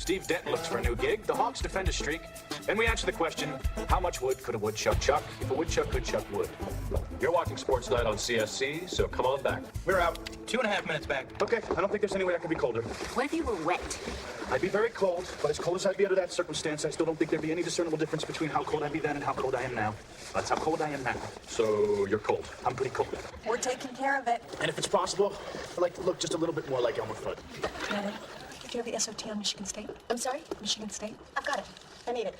Steve Denton looks for a new gig. The Hawks defend a streak. And we answer the question, how much wood could a woodchuck chuck if a woodchuck could chuck wood? You're watching Sports Night on CSC, so come on back. We're out. 2.5 minutes back. Okay, I don't think there's any way I could be colder. What if you were wet? I'd be very cold, but as cold as I'd be under that circumstance, I still don't think there'd be any discernible difference between how cold I'd be then and how cold I am now. That's how cold I am now. So you're cold. I'm pretty cold. We're taking care of it. And if it's possible, I'd like to look just a little bit more like Elmer Fudd. Natalie, do you have the SOT on Michigan State? I'm sorry? Michigan State? I've got it. I need it.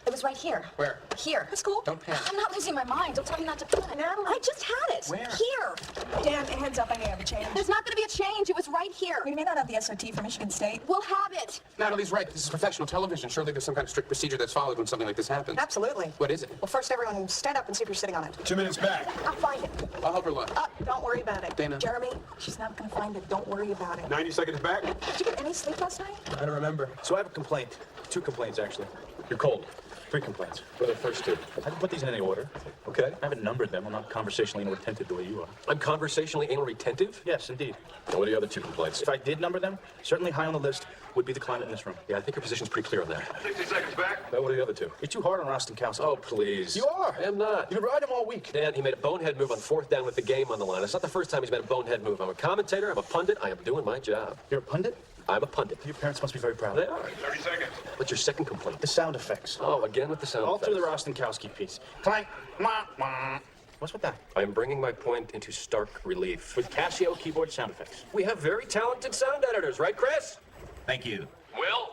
It was right here. Where? Here. That's cool. Don't panic. I'm not losing my mind. Don't tell me not to put it. Natalie. I just had it. Where? Here. Dan, heads up, I may have a change. There's not going to be a change. It was right here. We may not have the SOT for Michigan State. We'll have it. Natalie's right. This is professional television. Surely there's some kind of strict procedure that's followed when something like this happens. Absolutely. What is it? Well, first, everyone stand up and see if you're sitting on it. 2 minutes back. I'll find it. I'll help her look. Don't worry about it. Dana. Jeremy, she's not going to find it. Don't worry about it. 90 seconds back. Did you get any sleep last night? I don't remember. So I have a complaint. 2 complaints, actually. You're cold. 3 complaints. What are the first 2? I didn't put these in any order. Okay. I haven't numbered them. I'm not conversationally inattentive the way you are. I'm conversationally anal retentive? Yes, indeed. And what are the other 2 complaints? If I did number them, certainly high on the list would be the climate in this room. Yeah, I think your position's pretty clear on that. 60 seconds back. Now, what are the other 2? You're too hard on Rostenkowski. Oh, please. You are. I am not. You've been riding him all week. Dan, he made a bonehead move on 4th down with the game on the line. It's not the first time he's made a bonehead move. I'm a commentator. I'm a pundit. I am doing my job. You're a pundit? I'm a pundit. Your parents must be very proud. They are. 30 seconds. What's your second complaint? The sound effects. Oh, again with the sound All effects. through the Rostenkowski piece. Clank, wah, wah. What's with that? I'm bringing my point into stark relief. With Casio keyboard sound effects. We have very talented sound editors, right, Chris? Thank you. Will?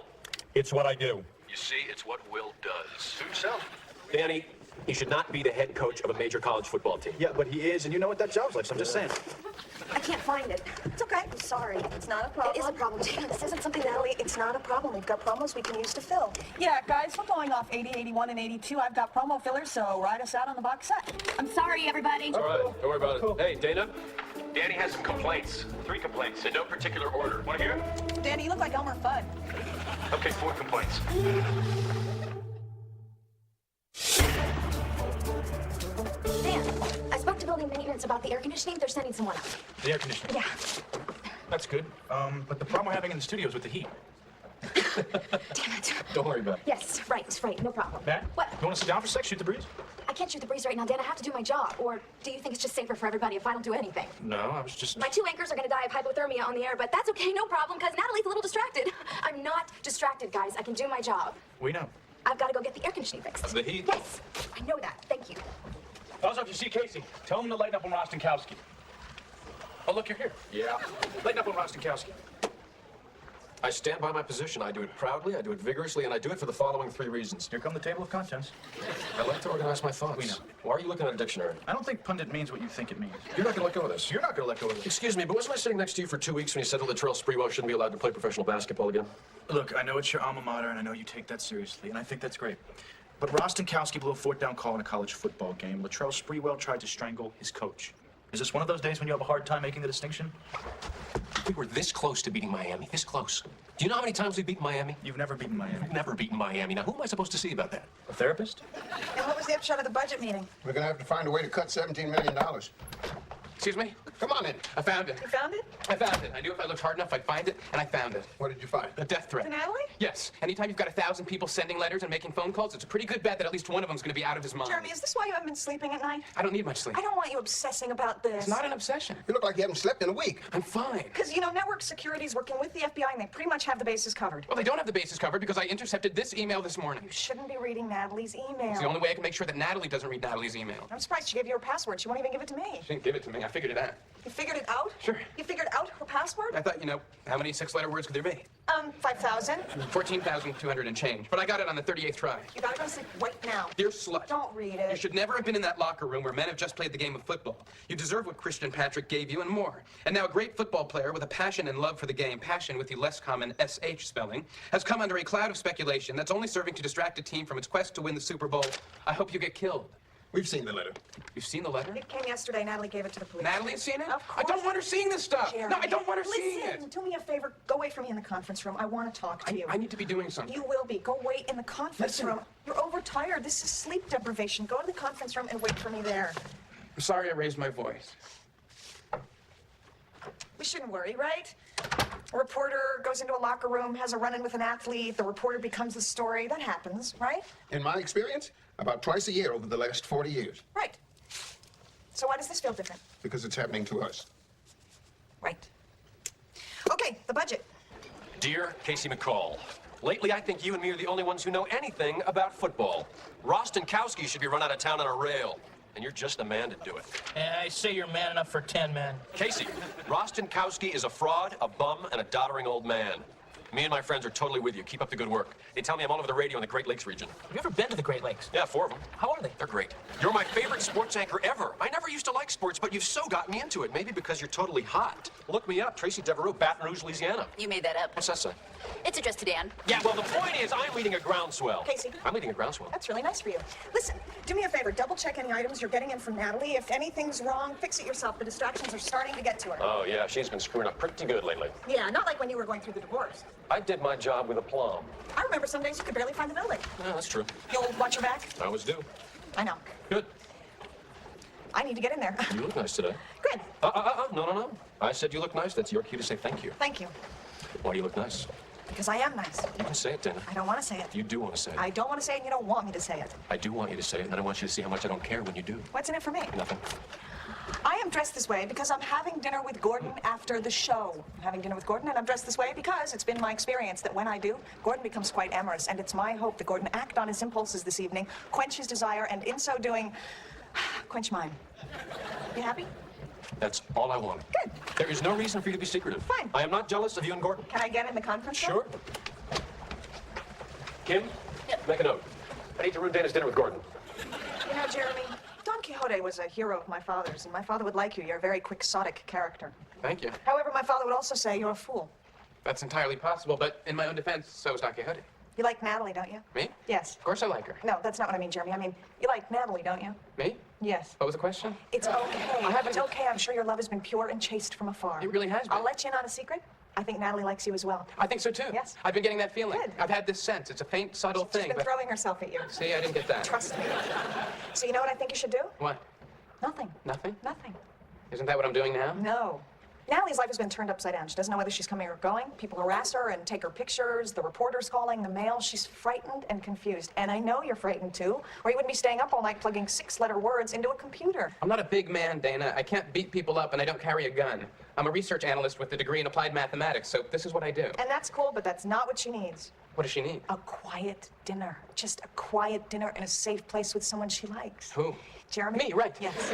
It's what I do. You see, it's what Will does. Suit himself. Danny, he should not be the head coach of a major college football team. Yeah, but he is, and you know what that job's like, so I'm just saying. I can't find it. It's okay. I'm sorry. It's not a problem. It is a problem, Dana. This isn't something that... Natalie, it's not a problem. We've got promos we can use to fill. Yeah, guys, we're going off 80, 81, and 82. I've got promo fillers, so ride us out on the box set. I'm sorry, everybody. All right, don't worry about it. Hey, Dana? Danny has some complaints. 3 complaints. In no particular order. Want to hear? Danny, you look like Elmer Fudd. Okay, 4 complaints. Dan, I spoke to building maintenance about the air conditioning. They're sending someone out. The air conditioning. Yeah. That's good. But the problem we're having in the studio is with the heat. Damn it. Don't worry about it. Yes, right, no problem. Matt? What? You want to sit down for a sec, shoot the breeze? I can't shoot the breeze right now, Dan. I have to do my job. Or do you think it's just safer for everybody if I don't do anything? No, I was just... My 2 anchors are gonna die of hypothermia on the air, but that's okay, no problem, because Natalie's a little distracted. I'm not distracted, guys. I can do my job. We know. I've got to go get the air conditioning fixed. The heat? Yes, I know that. Thank you. Also, if you see Casey, tell him to lighten up on Rostenkowski. Oh, look, you're here. Yeah. Lighten up on Rostenkowski. I stand by my position. I do it proudly, I do it vigorously, and I do it for the following 3 reasons. Here come the table of contents. I like to organize my thoughts. We know. Why are you looking at a dictionary? I don't think pundit means what you think it means. You're not going to let go of this. You're not going to let go of it. Excuse me, but wasn't I sitting next to you for 2 weeks when you said that Latrell Sprewell shouldn't be allowed to play professional basketball again? Look, I know it's your alma mater, and I know you take that seriously, and I think that's great. But Rostenkowski blew a 4th down call in a college football game. Latrell Sprewell tried to strangle his coach. Is this one of those days when you have a hard time making the distinction? We were this close to beating Miami, this close. Do you know how many times we've beaten Miami? You've never beaten Miami. We've never beaten Miami. Now, who am I supposed to see about that? A therapist? And what was the upshot of the budget meeting? We're gonna have to find a way to cut $17 million. Excuse me? Come on in. I found it. You found it? I found it. I knew if I looked hard enough, I'd find it, and I found it. What did you find? A death threat. To Natalie? Yes. Anytime you've got 1,000 people sending letters and making phone calls, it's a pretty good bet that at least one of them's going to be out of his mind. Jeremy, is this why you haven't been sleeping at night? I don't need much sleep. I don't want you obsessing about this. It's not an obsession. You look like you haven't slept in a week. I'm fine. Because, you know, network security's working with the FBI, and they pretty much have the bases covered. Well, they don't have the bases covered because I intercepted this email this morning. You shouldn't be reading Natalie's email. It's the only way I can make sure that Natalie doesn't read Natalie's email. I'm surprised she gave you her password. She won't even give it to me. She didn't give it to me. I figured it out. You figured it out? Sure. You figured out her password? I thought, you know, how many 6-letter words could there be? 5,000. 14,200 and change. But I got it on the 38th try. You gotta go to sleep right now. Dear slut. Don't read it. You should never have been in that locker room where men have just played the game of football. You deserve what Christian Patrick gave you and more. And now a great football player with a passion and love for the game, passion with the less common SH spelling, has come under a cloud of speculation that's only serving to distract a team from its quest to win the Super Bowl. I hope you get killed. We've seen the letter. You've seen the letter? It came yesterday. Natalie gave it to the police. Natalie's seen it? Of I don't course. want her seeing this stuff. Jeremy, No, I don't want her seeing listen, it. do me a favor. Go away from me in the conference room. I want to talk to you. I need to be doing something. You will be. Go wait in the conference Listen. room. You're overtired. This is sleep deprivation. Go to the conference room and wait for me there. I'm sorry I raised my voice. We shouldn't worry, right? A reporter goes into a locker room, has a run-in with an athlete, the reporter becomes the story. That happens, right? In my experience, about twice a year over the last 40 years. Right. So why does this feel different? Because it's happening to us. Right. Okay, the budget. Dear Casey McCall, lately I think you and me are the only ones who know anything about football. Rostenkowski should be run out of town on a rail, and you're just the man to do it. I say you're man enough for 10 men. Casey, Rostenkowski is a fraud, a bum, and a doddering old man. Me and my friends are totally with you. Keep up the good work. They tell me I'm all over the radio in the Great Lakes region. Have you ever been to the Great Lakes? Yeah, 4 of them. How are they? They're great. You're my favorite sports anchor ever. I never used to like sports, but you've so gotten me into it. Maybe because you're totally hot. Look me up. Tracy Devereaux, Baton Rouge, Louisiana. You made that up. What's that say? It's addressed to Dan. Yeah, well, the point is I'm leading a groundswell. Casey? I'm leading a groundswell. That's really nice for you. Listen, do me a favor. Double check any items you're getting in from Natalie. If anything's wrong, fix it yourself. The distractions are starting to get to her. Oh, yeah, she's been screwing up pretty good lately. Yeah, not like when you were going through the divorce. I did my job with aplomb. I remember some days you could barely find the building. Yeah, that's true. You'll watch your back? I always do. I know. Good. I need to get in there. You look nice today. Good. No. I said you look nice. That's your cue to say thank you. Thank you. Why do you look nice? Because I am nice. You can say it, Dana. I don't want to say it. You do want to say it. I don't want to say it, and you don't want me to say it. I do want you to say it, and I want you to see how much I don't care when you do. What's in it for me? Nothing. I am dressed this way because I'm having dinner with Gordon after the show. I'm having dinner with Gordon, and I'm dressed this way because it's been my experience that when I do, Gordon becomes quite amorous, and it's my hope that Gordon act on his impulses this evening, quench his desire, and in so doing, quench mine. You happy? That's all I want. Good. There is no reason for you to be secretive. Fine. I am not jealous of you and Gordon. Can I get in the conference room? Sure. Kim? Yep. Make a note. I need to ruin Dana's dinner with Gordon. You know, Jeremy, Don Quixote was a hero of my father's, and my father would like you. You're a very quixotic character. Thank you. However, my father would also say you're a fool. That's entirely possible, but in my own defense, so is Don Quixote. You like Natalie, don't you? Me? Yes. Of course I like her. No, that's not what I mean, Jeremy. I mean, you like Natalie, don't you? Me? Yes. What was the question? It's okay. I haven't- It's okay. I'm sure your love has been pure and chaste from afar. It really has been. I'll let you in on a secret. I think Natalie likes you as well. I think so too. Yes. I've been getting that feeling. Good. I've had this sense. It's a faint, subtle She's thing. been But throwing herself at you. see, I didn't get that. Trust me. So you know what I think you should do? What? Nothing. Nothing? Nothing. Isn't that what I'm doing now? No. Natalie's life has been turned upside down. She doesn't know whether she's coming or going. People harass her and take her pictures. The reporter's calling, the mail. She's frightened and confused. And I know you're frightened too, or you wouldn't be staying up all night plugging 6-letter words into a computer. I'm not a big man, Dana. I can't beat people up, and I don't carry a gun. I'm a research analyst with a degree in applied mathematics, so this is what I do. And that's cool, but that's not what she needs. What does she need? A quiet dinner. Just a quiet dinner in a safe place with someone she likes. Who? Jeremy? Me, right. Yes.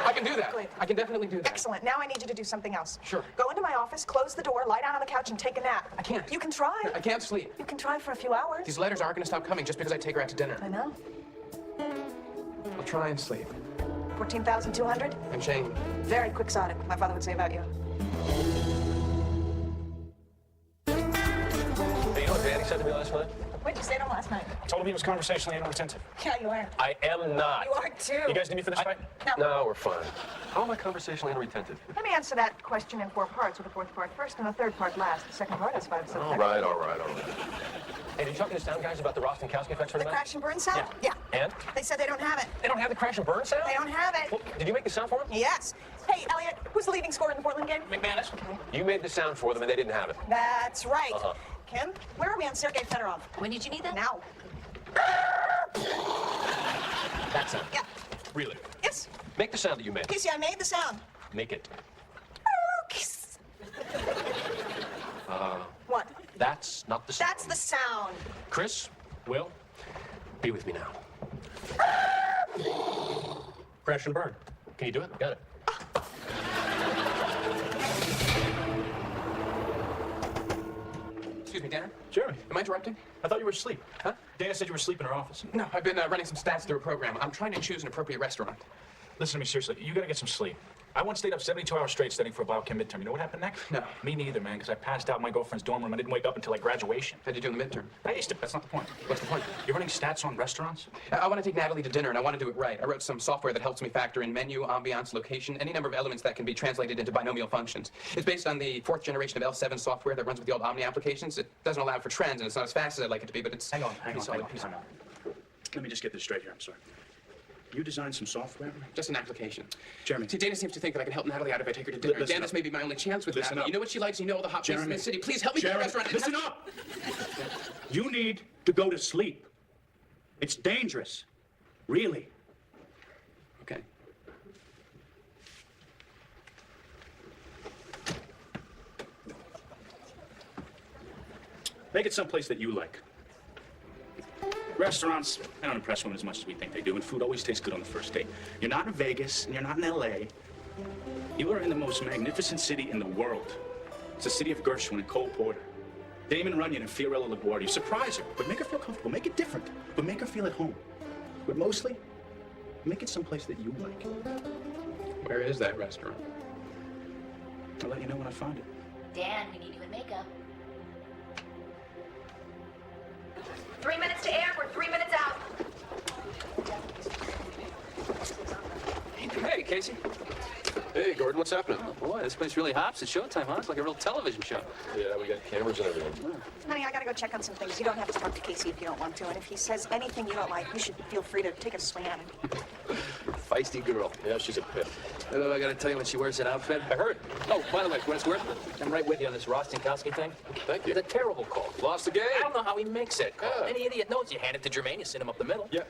I can do that. Good. I can definitely do that. Excellent. Now I need you to do something else. Sure. Go into my office, close the door, lie down on the couch, and take a nap. I can't. You can try. I can't sleep. You can try for a few hours. These letters aren't going to stop coming just because I take her out to dinner. I know. I'll try and sleep. 14,200? And Shane, Very quixotic, my father would say about you. Hey, you know what Danny said to me last night? What'd you say to him last night? Told him he was conversationally inattentive. Yeah, you are. I am not. You are too. You guys need me for this fight? No, we're fine. How am I conversationally unretentive? Let me answer that question in 4 parts, with the 4th part first and the 3rd part last. The 2nd part has 5 subsections. All right. Hey, did you talk to the sound guys about the Rostenkowski effects for The tonight? crash and burn sound? Yeah. And? They said they don't have it. They don't have the crash and burn sound? They don't have it. Well, did you make the sound for them? Yes. Hey, Elliot, who's the leading scorer in the Portland game? McManus? You made the sound for them and they didn't have it. That's right. Uh-huh. Kim, where are we on Sergei Fedorov? When did you need that? Now. That sound. Yeah. Really? Yes. Make the sound that you made. Casey, I made the sound. Make it. Kiss. What? That's not the sound. That's the sound. Chris, Will, be with me now. Crash and burn. Can you do it? Got it. excuse me, Dana? Jeremy, Am I interrupting? I thought you were asleep. Huh? Dana said you were asleep in her office. No, I've been running some stats through a program. I'm trying to choose an appropriate restaurant. Listen to me seriously. You gotta get some sleep. I once stayed up 72 hours straight studying for a biochem midterm. You know what happened next? No. Me neither, man, because I passed out in my girlfriend's dorm room. I didn't wake up until like graduation. How'd you do in the midterm? I aced it. That's not the point. What's the point? You're running stats on restaurants? I want to take Natalie to dinner, and I want to do it right. I wrote some software that helps me factor in menu, ambiance, location, any number of elements that can be translated into binomial functions. It's based on the 4th generation of L7 software that runs with the old Omni applications. It doesn't allow for trends, and it's not as fast as I'd like it to be, but it's... Hang on. pretty solid. Let me just get this straight here. I'm sorry. You designed some software? Just an application. Jeremy. See, Dana seems to think that I can help Natalie out if I take her to dinner. Listen Dan, this up. may be my only chance with Listen Natalie. up. You know what she likes. You know all the hot places in Jeremy. the city. Please help me to the Jeremy, restaurant. listen up! You need to go to sleep. It's dangerous. Really. Okay. Make it someplace that you like. Restaurants, they don't impress women as much as we think they do, and food always tastes good on the first date. You're not in Vegas, and you're not in L.A. You are in the most magnificent city in the world. It's the city of Gershwin and Cole Porter. Damon Runyon and Fiorella LaGuardia. Surprise her, but make her feel comfortable. Make it different, but make her feel at home. But mostly, make it someplace that you like. Where is that restaurant? I'll let you know when I find it. Dan, we need you in makeup. 3 minutes to air, we're 3 minutes out. Hey, Casey. Hey, Gordon, what's happening? Boy, this place really hops at showtime, huh? It's like a real television show. Yeah, we got cameras and everything. Honey, I gotta go check on some things. You don't have to talk to Casey if you don't want to. And if he says anything you don't like, you should feel free to take a swing at him. Feisty girl. Yeah, she's a pit. Hello, I gotta tell you when she wears that outfit. I heard. Oh, by the way, for what it's worth, I'm right with you on this Rostenkowski thing. Thank you. It's a terrible call. Lost the game? I don't know how he makes it. Yeah. Any idiot knows you hand it to Jermaine, you send him up the middle. Yeah.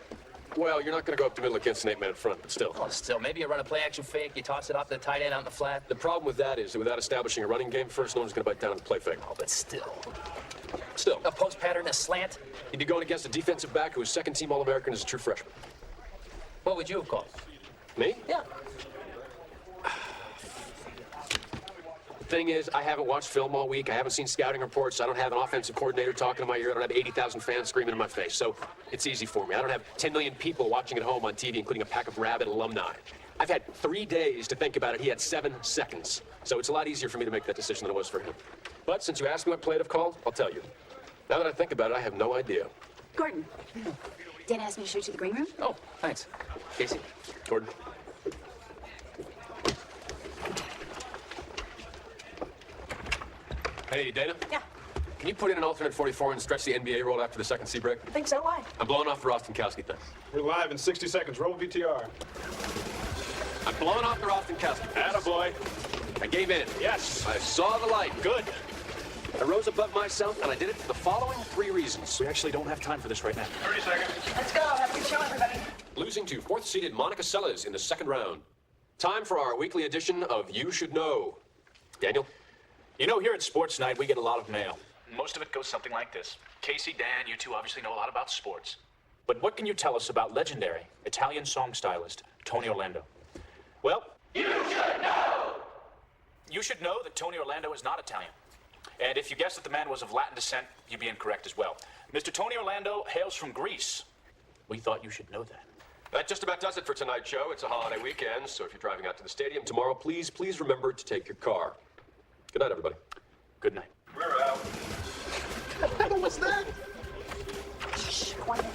Well, you're not going to go up the middle against an 8-man front, but still. Oh, still, maybe you run a play-action fake, you toss it off to the tight end out in the flat. The problem with that is that without establishing a running game first, no one's going to bite down and play fake. Oh, but still. Still, A post pattern, a slant. you'd be going against a defensive back who was second-team All-American as a true freshman. What would you have called? Me? Yeah. Thing is, I haven't watched film all week. I haven't seen scouting reports. I don't have an offensive coordinator talking in my ear. I don't have 80,000 fans screaming in my face. So it's easy for me. I don't have 10 million people watching at home on TV, including a pack of rabid alumni. I've had 3 days to think about it. He had 7 seconds. So it's a lot easier for me to make that decision than it was for him. But since you asked me what play I'd have called, I'll tell you. Now that I think about it, I have no idea. Gordon, Dan asked me to show you to the green room. Oh, thanks. Casey? Gordon? Hey, Dana? Yeah, Can you put in an alternate 44 and stretch the NBA roll after the second C break? I think so. Why? I'm blowing off the Rostenkowski thing. We're live in 60 seconds. Roll VTR. I'm blowing off the Rostenkowski thing. Attaboy. I gave in. Yes. I saw the light. Good. I rose above myself, and I did it for the following 3 reasons. We actually don't have time for this right now. 30 seconds. Let's go. Have a good show, everybody. Losing to 4th-seeded Monica Seles in the second round. Time for our weekly edition of You Should Know. Daniel? You know, here at Sports Night, we get a lot of mail. Most of it goes something like this. Casey, Dan, you two obviously know a lot about sports. But what can you tell us about legendary Italian song stylist Tony Orlando? Well, you should know! You should know that Tony Orlando is not Italian. And if you guessed that the man was of Latin descent, you'd be incorrect as well. Mr. Tony Orlando hails from Greece. We thought you should know that. That just about does it for tonight's show. It's a holiday weekend, so if you're driving out to the stadium tomorrow, please remember to take your car. Good night, everybody. Good night. We're out. What was that? Shh, quiet.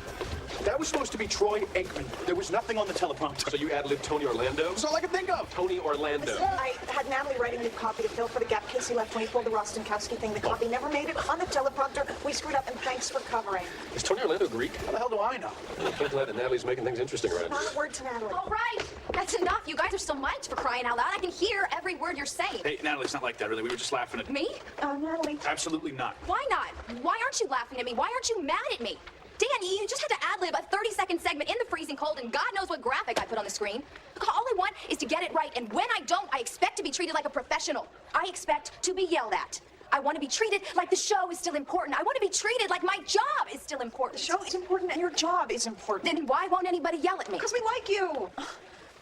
That was supposed to be Troy Aikman. There was nothing on the teleprompter. So you ad-libbed Tony Orlando? That's all I could think of. Tony Orlando. I had Natalie writing a new copy to fill for the gap Casey left when he pulled the Rostenkowski thing. The copy never made it on the teleprompter. We screwed up, and thanks for covering. Is Tony Orlando Greek? How the hell do I know? I can't let it. Natalie's making things interesting around here. Not a word to Natalie. All right, that's enough. You guys are still mic'd for crying out loud. I can hear every word you're saying. Hey, Natalie, it's not like that, really. We were just laughing at... Me? Natalie. Absolutely not. Why not? Why aren't you laughing at me? Why aren't you mad at me? Dan, you just had to ad-lib a 30-second segment in the freezing cold, and God knows what graphic I put on the screen. Look, all I want is to get it right, and when I don't, I expect to be treated like a professional. I expect to be yelled at. I want to be treated like the show is still important. I want to be treated like my job is still important. The show is important, and your job is important. Then why won't anybody yell at me? Because we like you.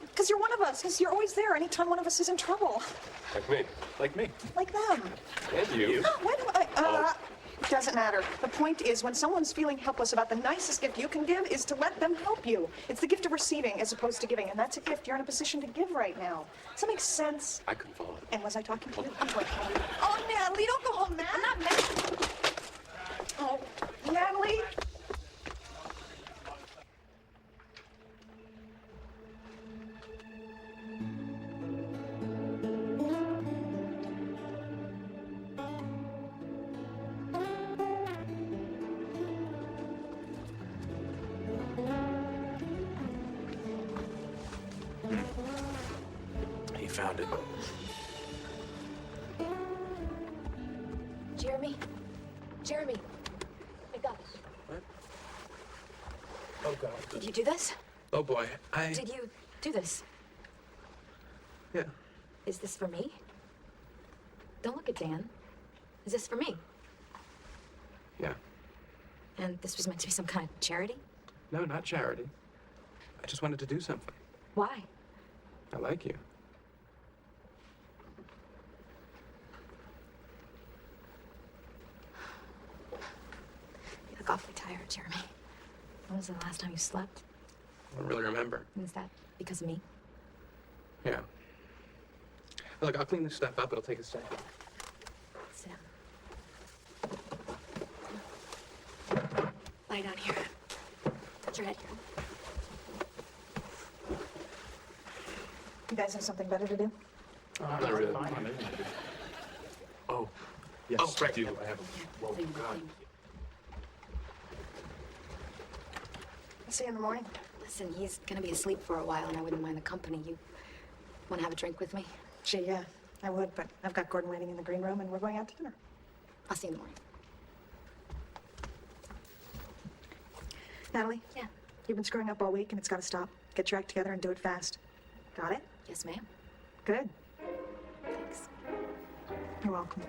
Because you're one of us. Because you're always there anytime one of us is in trouble. Like me. Like me. Like them. And you. Why do I, Doesn't matter. The point is, when someone's feeling helpless about the nicest gift you can give is to let them help you. It's the gift of receiving as opposed to giving, and that's a gift you're in a position to give right now. Does that make sense? I couldn't follow it. And was I talking to you? I'm going home. Oh, Natalie, don't go home, man. I'm not mad. Oh, Natalie. found it. Jeremy? Jeremy, wake up. What? Oh, God. Did you do this? Oh, boy. Did you do this? Yeah. Is this for me? Don't look at Dan. Is this for me? Yeah. And this was meant to be some kind of charity? No, not charity. I just wanted to do something. Why? I like you. You look awfully tired, Jeremy. When was the last time you slept? I don't really remember. And is that because of me? Yeah. Look, I'll clean this stuff up. It'll take a second. Sit down. Lie down here. Put your head here. You guys have something better to do? Not really. Oh, yes, Oh, right. I do. I have a... Whoa, God. I'll see you in the morning. Listen, he's gonna be asleep for a while, and I wouldn't mind the company. You want to have a drink with me? Gee, yeah, I would, but I've got Gordon waiting in the green room, and we're going out to dinner. I'll see you in the morning. Natalie? Yeah. You've been screwing up all week, and it's got to stop. Get your act together and do it fast. Got it? Yes, ma'am. Good. Thanks. You're welcome.